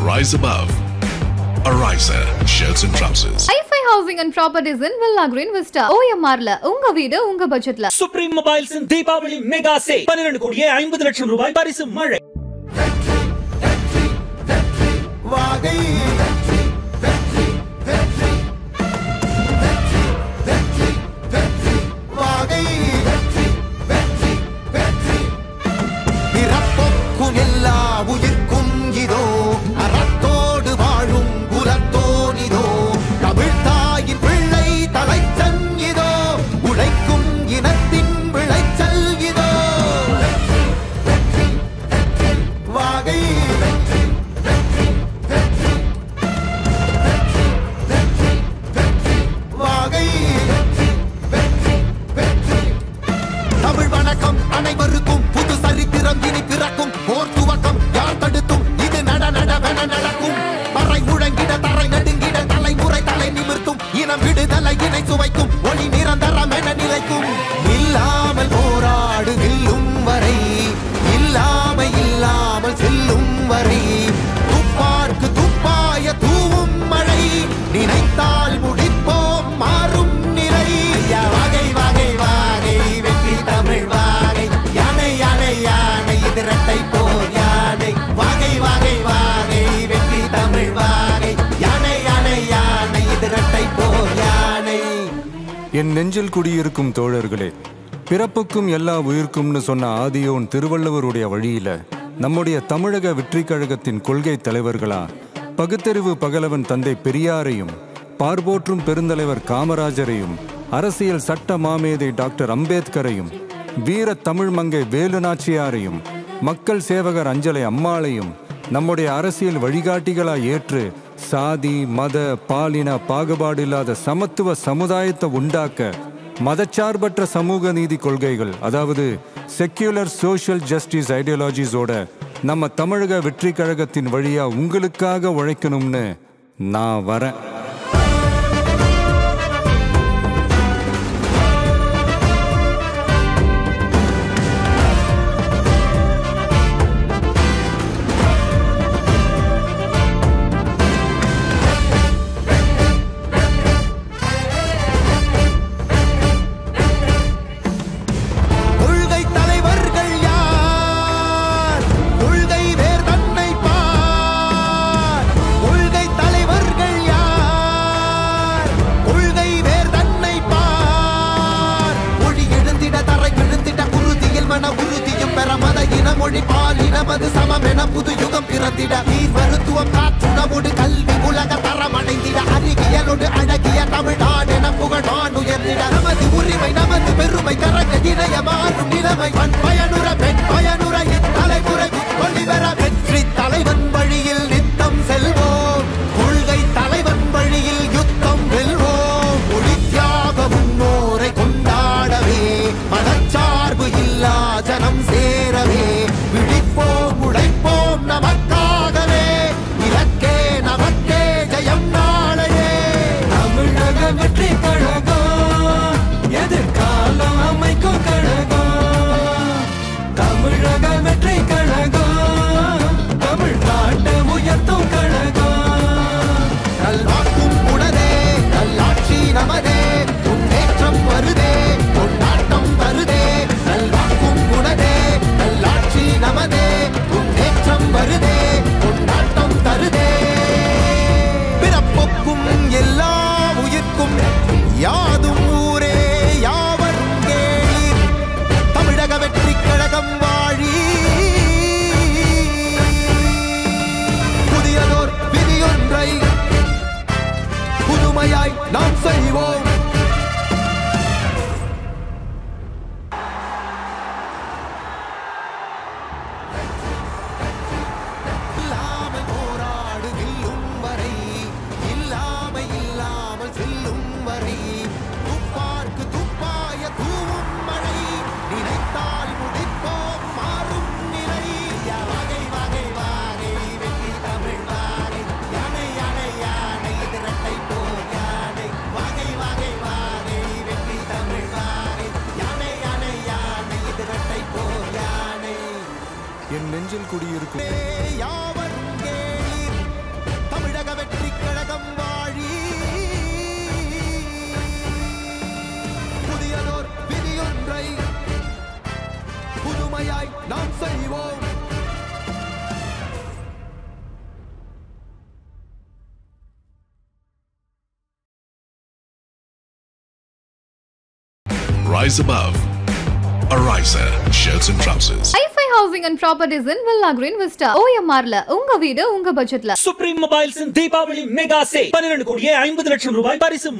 Rise above. Ariza shirts and trousers. iFi Housing and Properties in Villa Green Vista. OMR-ல உங்க வீடு உங்க பட்ஜெட்ல. Supreme Mobiles in Deepavali Mega Sale. 12 கோடியே 50 லட்சம் ரூபாய் பரிசு மழை. வாகை என் நெஞ்சில் குடியிருக்கும் தோழர்களே, பிறப்புக்கும் எல்லா உயிர்க்கும்னு சொன்ன ஆதியோன் திருவள்ளுவருடைய வழியில நம்முடைய தமிழக வெற்றிக் கழகத்தின் கொள்கை தலைவர்களா பகுத்தறிவு பகலவன் தந்தை பெரியாரையும், பார்போற்றும் பெருந்தலைவர் காமராஜரையும், அரசியல் சட்ட மாமேதை டாக்டர் அம்பேத்கரையும், வீர தமிழ் மங்கை வேலு நாச்சியாரையும், மக்கள் சேவகர் அஞ்சலை அம்மாளையும் நம்முடைய அரசியல் வழிகாட்டிகளா ஏற்று சாதி மத பாலின பாகுபாடு இல்லாத சமத்துவ சமுதாயத்தை உண்டாக்க மதச்சார்பற்ற சமூக நீதி கொள்கைகள், அதாவது செக்யூலர் சோஷியல் ஜஸ்டிஸ் ஐடியாலஜிஸோட நம்ம தமிழக வெற்றி கழகத்தின் வழியா உங்களுக்காக உழைக்கணும்னு நான் வரேன். மொழி பாலினமது சமமென புது யுகம் பிறந்திட நீர் மருத்துவம் காற்றுணவோடு கல்வி உலக தரமடைந்திட அறிவியலோடு அழகிய தமிழ்நாடு என புகழான் உயர்ந்திட நமது உரிமை நமது பெருமை கரங்க இணைய மாறும் நிலைமை பயனுற பெண் பயனுற தலைமுறை கொள்ளிவர வெற்றி தலைவன் வழியில் நித்தம் செல்வோம், கொள்கை தலைவன் வழியில் யுத்தம் வெல்வோம், மொழி தியாக முன்னோரை கொண்டாடவே மதச்சார்பு இல்லா ஜனம் சேரவே விழிப்போம் உழைப்போம் நமக்காகவே இலக்கே நமக்கே ஜெயம் நாளையே. தமிழக வெற்றி கழகம் எதிர்காலம் அமைக்கும் கழகம். தமிழக வெற்றி கழகம் தமிழ்நாட்டை உயர்த்தும் கழகம். நல்வாக்கும் உணதே நல்லாட்சி நமதே முன்னேற்றம் வருதே கொண்டாட்டம் வருதே. நல்வாக்கும் உணதே நல்லாட்சி நமதே முன்னேற்றம் வருதே கொண்டாட்டம் தருதே. பிறப்புக்கும் எல்லா உயிர்க்கும் யாதும் ஊரே யாவரும் கேளீர் தமிழக வெற்றி கழகம் வாழி. புதியதோர் விதியொன்றை புதுமையாய் நாம் செய்வோம். என் நெஞ்சில் குடியிருக்கும் யாவரும் கேளீர் செய்வோம். Rise above. Ariza shirts and trousers. Hi-Fi Housing and Properties in Villa Green Vista. OMRல உங்க வீடு உங்க பட்ஜெட்ல. Supreme mobiles Deepavali mega sale 12 கோடியே 50 லட்சம் ரூபாய் பரிசு.